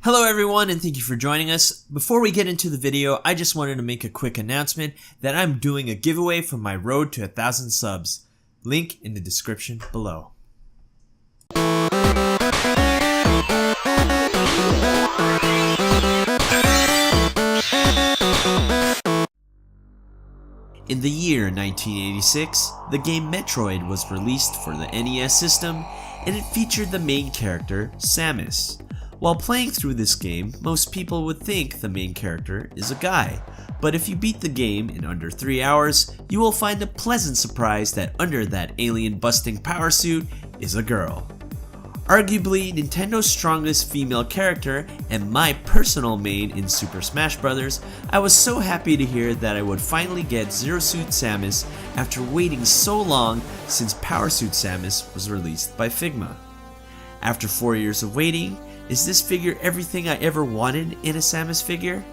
Hello everyone and thank you for joining us. Before we get into the video, I just wanted to make a quick announcement that I'm doing a giveaway for my road to 1,000 subs. Link in the description below. In the year 1986, the game Metroid was released for the NES system, and it featured the main character, Samus. While playing through this game, most people would think the main character is a guy, but if you beat the game in under 3 hours, you will find a pleasant surprise that under that alien-busting power suit is a girl. Arguably Nintendo's strongest female character and my personal main in Super Smash Bros., I was so happy to hear that I would finally get Zero Suit Samus after waiting so long since Power Suit Samus was released by Figma. After 4 years of waiting, is this figure everything I ever wanted in a Samus figure?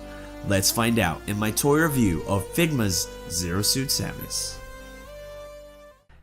Let's find out in my toy review of Figma's Zero Suit Samus.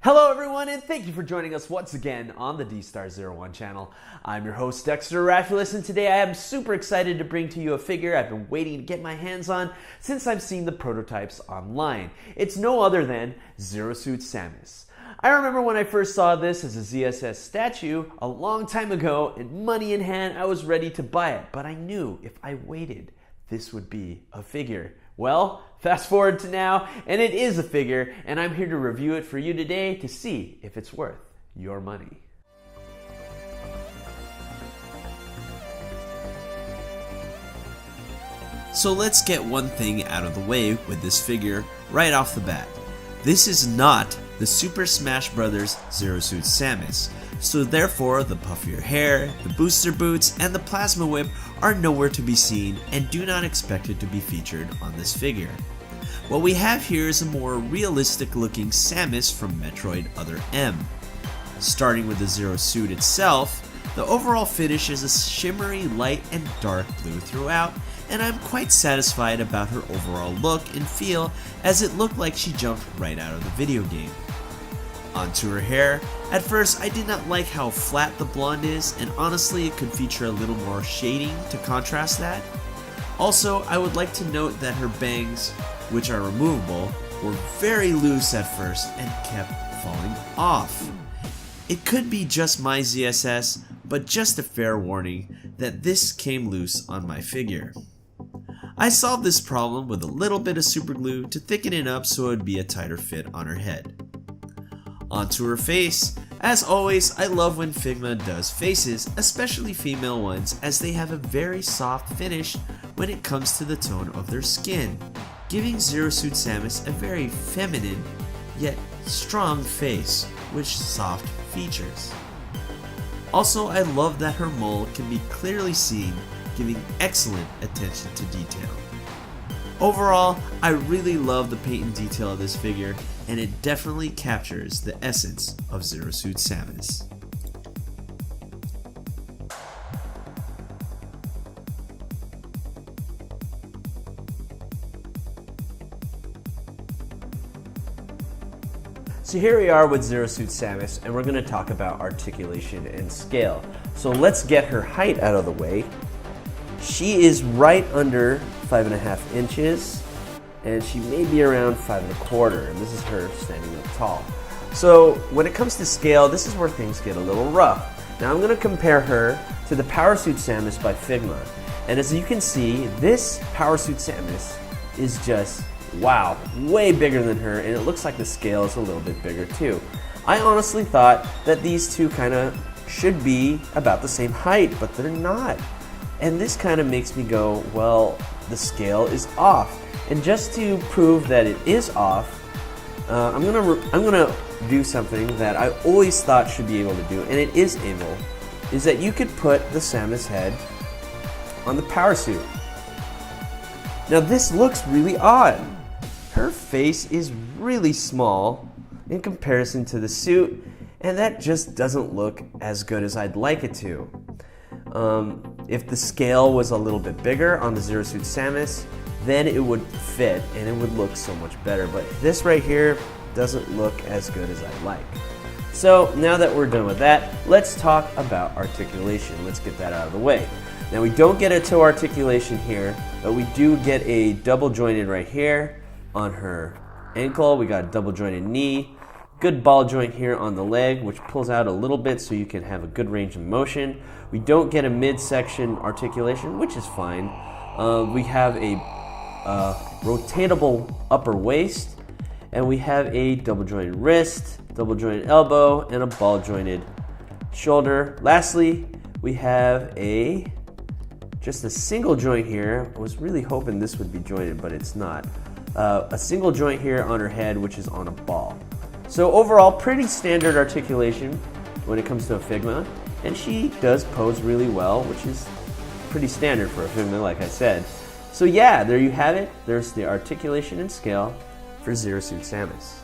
Hello everyone and thank you for joining us once again on the D-Star01 channel. I'm your host Dexter Arafiles, and today I am super excited to bring to you a figure I've been waiting to get my hands on since I've seen the prototypes online. It's no other than Zero Suit Samus. I remember when I first saw this as a ZSS statue a long time ago, and money in hand I was ready to buy it, but I knew if I waited this would be a figure. Well, fast forward to now, and it is a figure, and I'm here to review it for you today to see if it's worth your money. So let's get one thing out of the way with this figure right off the bat. This is not the Super Smash Bros. Zero Suit Samus, so therefore the puffier hair, the booster boots, and the plasma whip are nowhere to be seen and do not expect it to be featured on this figure. What we have here is a more realistic looking Samus from Metroid Other M. Starting with the Zero Suit itself, the overall finish is a shimmery light and dark blue throughout, and I'm quite satisfied about her overall look and feel, as it looked like she jumped right out of the video game. Onto her hair, at first I did not like how flat the blonde is, and honestly it could feature a little more shading to contrast that. Also, I would like to note that her bangs, which are removable, were very loose at first and kept falling off. It could be just my ZSS, but just a fair warning that this came loose on my figure. I solved this problem with a little bit of super glue to thicken it up so it would be a tighter fit on her head. Onto her face. As always, I love when Figma does faces, especially female ones, as they have a very soft finish when it comes to the tone of their skin, giving Zero Suit Samus a very feminine yet strong face with soft features. Also, I love that her mole can be clearly seen, giving excellent attention to detail. Overall, I really love the paint and detail of this figure, and it definitely captures the essence of Zero Suit Samus. So here we are with Zero Suit Samus, and we're going to talk about articulation and scale. So let's get her height out of the way. She is right under 5.5 inches, and she may be around 5.25, and this is her standing up tall. So when it comes to scale, this is where things get a little rough. Now I'm going to compare her to the Power Suit Samus by Figma, and as you can see, this Power Suit Samus is just, wow, way bigger than her, and it looks like the scale is a little bit bigger too. I honestly thought that these two kind of should be about the same height, but they're not. And this kind of makes me go, well, the scale is off. And just to prove that it is off, I'm gonna do something that I always thought should be able to do, and it is able, is that you could put the Samus head on the Power Suit. Now this looks really odd. Her face is really small in comparison to the suit, and that just doesn't look as good as I'd like it to. If the scale was a little bit bigger on the Zero Suit Samus, then it would fit and it would look so much better, but this right here doesn't look as good as I'd like. So now that we're done with that, let's talk about articulation. Let's get that out of the way. Now we don't get a toe articulation here, but we do get a double jointed right here on her ankle. We got a double jointed knee. Good ball joint here on the leg, which pulls out a little bit so you can have a good range of motion. We don't get a midsection articulation, which is fine. We have a rotatable upper waist, and we have a double jointed wrist, double jointed elbow, and a ball jointed shoulder. Lastly, we have just a single joint here. I was really hoping this would be jointed, but it's not. A single joint here on her head, which is on a ball. So overall, pretty standard articulation when it comes to a Figma, and she does pose really well, which is pretty standard for a Figma, like I said. So yeah, there you have it. There's the articulation and scale for Zero Suit Samus.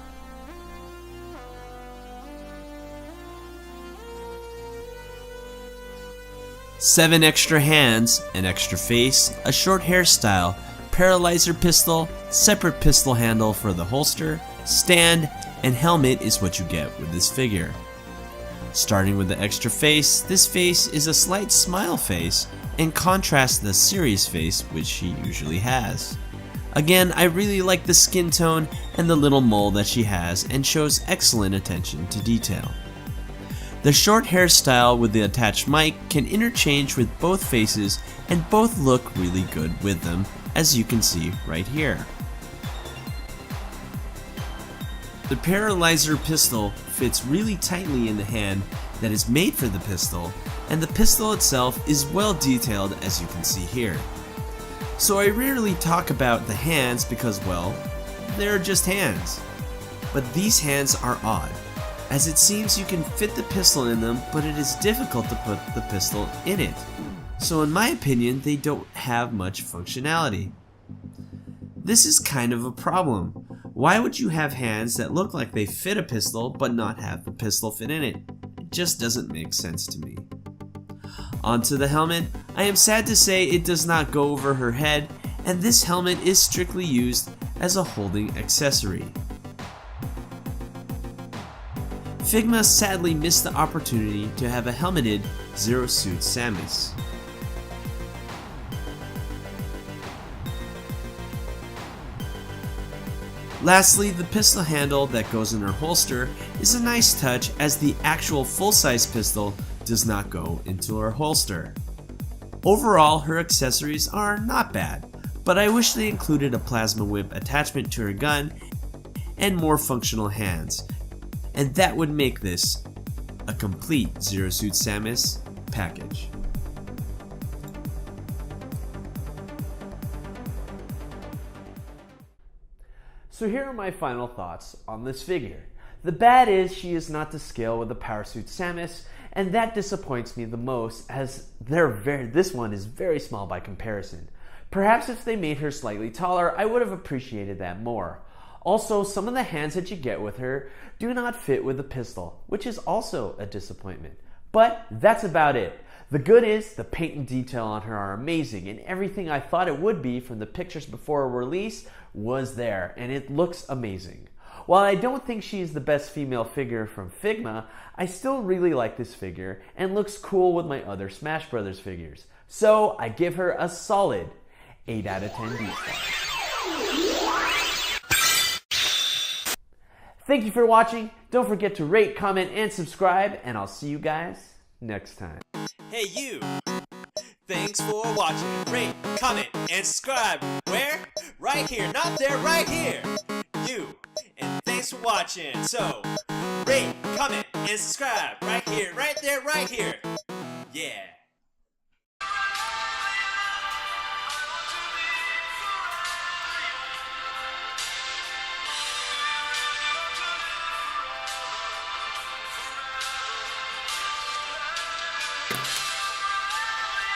Seven extra hands, an extra face, a short hairstyle, paralyzer pistol, separate pistol handle for the holster, stand, and helmet is what you get with this figure. Starting with the extra face, this face is a slight smile face and contrasts the serious face which she usually has. Again, I really like the skin tone and the little mole that she has, and shows excellent attention to detail. The short hairstyle with the attached mic can interchange with both faces, and both look really good with them, as you can see right here. The paralyzer pistol fits really tightly in the hand that is made for the pistol, and the pistol itself is well detailed, as you can see here. So I rarely talk about the hands because, well, they're just hands. But these hands are odd, as it seems you can fit the pistol in them, but it is difficult to put the pistol in it. So in my opinion, they don't have much functionality. This is kind of a problem. Why would you have hands that look like they fit a pistol but not have the pistol fit in it? It just doesn't make sense to me. Onto the helmet. I am sad to say it does not go over her head, and this helmet is strictly used as a holding accessory. Figma sadly missed the opportunity to have a helmeted Zero Suit Samus. Lastly, the pistol handle that goes in her holster is a nice touch, as the actual full-size pistol does not go into her holster. Overall, her accessories are not bad, but I wish they included a plasma whip attachment to her gun and more functional hands, and that would make this a complete Zero Suit Samus package. So here are my final thoughts on this figure. The bad is she is not to scale with the Parasuit Samus, and that disappoints me the most, as this one is very small by comparison. Perhaps if they made her slightly taller, I would have appreciated that more. Also, some of the hands that you get with her do not fit with the pistol, which is also a disappointment. But that's about it. The good is the paint and detail on her are amazing, and everything I thought it would be from the pictures before release was there, and it looks amazing. While I don't think she is the best female figure from Figma, I still really like this figure and looks cool with my other Smash Brothers figures. So I give her a solid 8 out of 10 D-stars. Thank you for watching. Don't forget to rate, comment, and subscribe, and I'll see you guys next time. Hey you! Thanks for watching. Rate, comment, and subscribe. Where? Right here. Not there, right here. You. And thanks for watching. So, rate, comment, and subscribe. Right here, right there, right here. Yeah.